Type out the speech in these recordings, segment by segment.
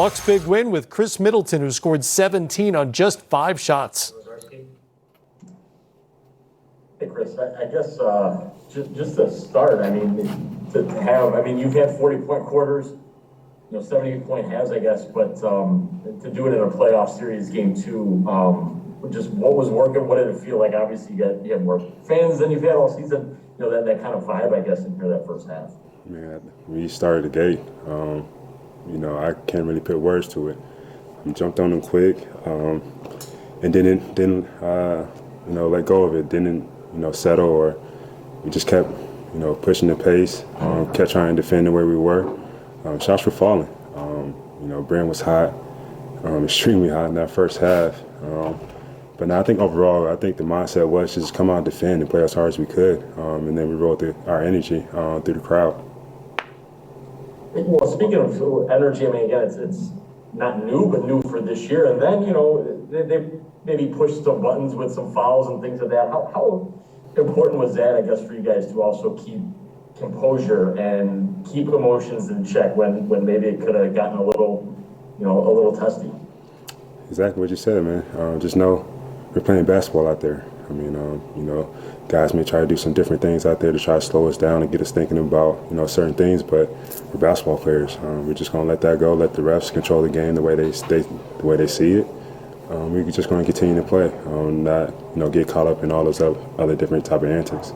Bucks' big win with Khris Middleton, who scored 17 on just 5 shots. Hey, Khris, I guess just to start, you've had 40-point quarters, 78-point halves, I guess, but to do it in a playoff series, game 2, just what was working? What did it feel like? Obviously, you had more fans than you've had all season. That kind of vibe, I guess, in here that first half. Man, when you started the gate, I can't really put words to it. I jumped on them quick, and didn't let go of it. Didn't settle, or we just kept pushing the pace. Kept trying to defend the way we were. Shots were falling. Brand was hot, extremely hot in that first half. But now I think overall, the mindset was just come out and defend and play as hard as we could, and then we rolled our energy through the crowd. Well, speaking of energy, again, it's not new, but new for this year. And then, they maybe pushed some buttons with some fouls and things like that. How important was that, I guess, for you guys to also keep composure and keep emotions in check when maybe it could have gotten a little testy? Exactly what you said, man. Just know we're playing basketball out there. Guys may try to do some different things out there to try to slow us down and get us thinking about, certain things, but we're basketball players. We're just going to let that go, let the refs control the game the way they see it. We're just going to continue to play, not, get caught up in all those other different type of antics.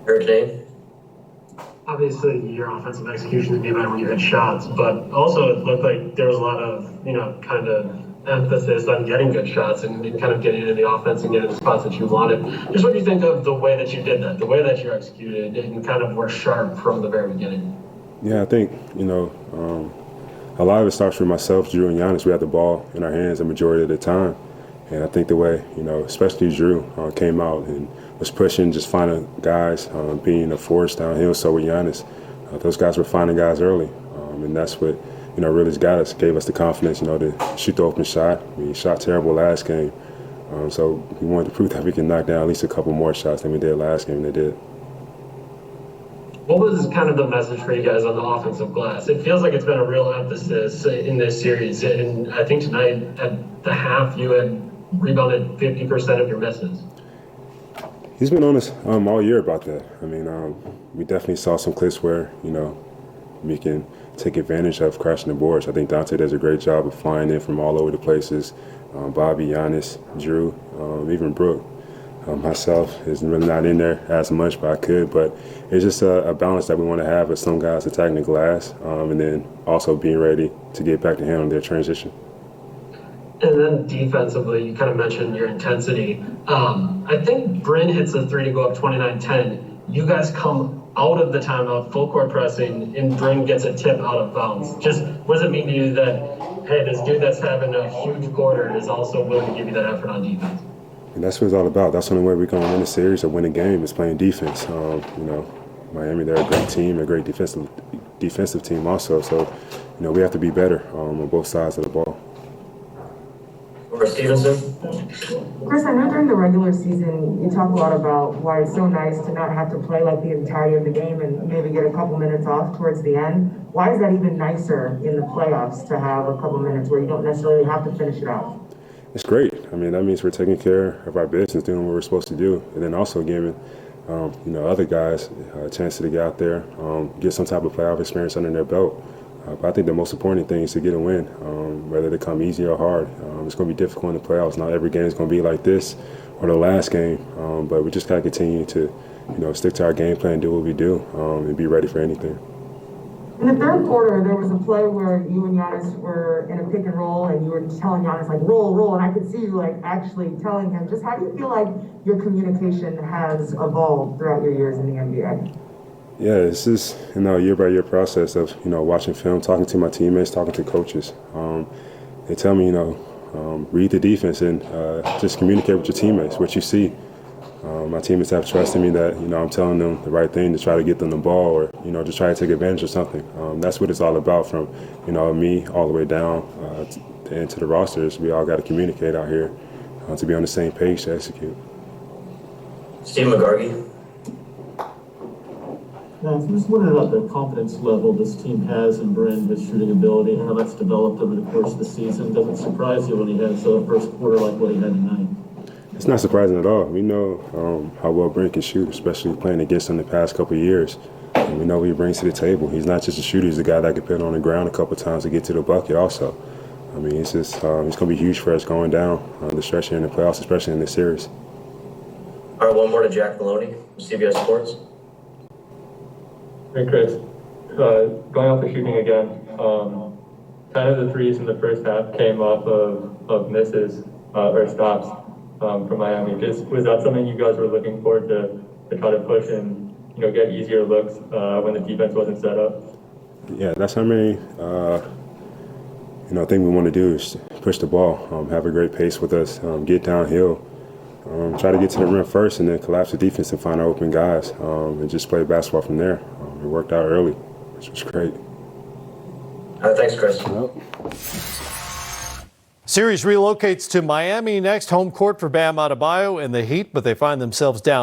Jay? Obviously, your offensive execution would be better when you hit shots, but also it looked like there was a lot of, kind of emphasis on getting good shots and kind of getting into the offense and getting the spots that you wanted. Just what do you think of the way that you did that, the way that you executed and kind of were sharp from the very beginning? Yeah, I think, a lot of it starts with myself, Drew, and Giannis. We had the ball in our hands the majority of the time. And I think the way, especially Drew came out and was pushing, just finding guys, being a force downhill. So with Giannis, those guys were finding guys early. And that's what, really got us, gave us the confidence, to shoot the open shot. We shot terrible last game. So we wanted to prove that we can knock down at least a couple more shots than we did last game, and they did. What was kind of the message for you guys on the offensive glass? It feels like it's been a real emphasis in this series. And I think tonight at the half, you had rebounded 50% of your misses. He's been on us all year about that. We definitely saw some clips where, we can take advantage of crashing the boards. I think Dante does a great job of flying in from all over the places. Bobby, Giannis, Drew, even Brooke. Myself is really not in there as much, but I could. But it's just a balance that we want to have with some guys attacking the glass, and then also being ready to get back to handling their transition. And then defensively, you kind of mentioned your intensity. I think Bryn hits a 3 to go up 29-10. You guys come out of the timeout, full court pressing, and Bryn gets a tip out of bounds. Just what does it mean to you that, hey, this dude that's having a huge quarter is also willing to give you that effort on defense? And that's what it's all about. That's the only way we're going to win a series or win a game is playing defense. Miami, they're a great team, a great defensive team also. So, we have to be better on both sides of the ball. Stevenson. Khris, I know during the regular season you talk a lot about why it's so nice to not have to play like the entirety of the game and maybe get a couple minutes off towards the end. Why is that even nicer in the playoffs to have a couple minutes where you don't necessarily have to finish it out? It's great. That means we're taking care of our business, doing what we're supposed to do, and then also giving other guys a chance to get out there, get some type of playoff experience under their belt. But I think the most important thing is to get a win, whether they come easy or hard. It's going to be difficult in the playoffs. Not every game is going to be like this or the last game, but we just got to continue to, stick to our game plan, do what we do, and be ready for anything. In the third quarter, there was a play where you and Giannis were in a pick and roll, and you were telling Giannis, roll, and I could see you, actually telling him. Just how do you feel like your communication has evolved throughout your years in the NBA? Yeah, it's just, year-by-year process of, watching film, talking to my teammates, talking to coaches. They tell me, read the defense and just communicate with your teammates, what you see. My teammates have trusted me that, I'm telling them the right thing to try to get them the ball or, just try to take advantage of something. That's what it's all about from, me all the way down into the rosters. We all got to communicate out here to be on the same page to execute. Steve McGargy. I'm just wondering about the confidence level this team has in Bryn, his shooting ability, and how that's developed over the course of the season. Doesn't surprise you when he has a first quarter like what he had tonight. It's not surprising at all. We know how well Bryn can shoot, especially playing against him the past couple of years. And we know what he brings to the table. He's not just a shooter; he's a guy that can put it on the ground a couple of times to get to the bucket. Also, I mean, it's just it's going to be huge for us going down the stretch here in the playoffs, especially in this series. All right, one more to Jack Maloney, CBS Sports. Hey, Chris. Going off the shooting again, 10 of the threes in the first half came off of misses or stops from Miami. Was that something you guys were looking for to try to push and get easier looks when the defense wasn't set up? Yeah, that's how many thing we want to do is push the ball, have a great pace with us, get downhill. Try to get to the rim first and then collapse the defense and find our open guys and just play basketball from there. It worked out early, which was great. All right, thanks, Chris. Yep. Series relocates to Miami next. Home court for Bam Adebayo and the Heat, but they find themselves down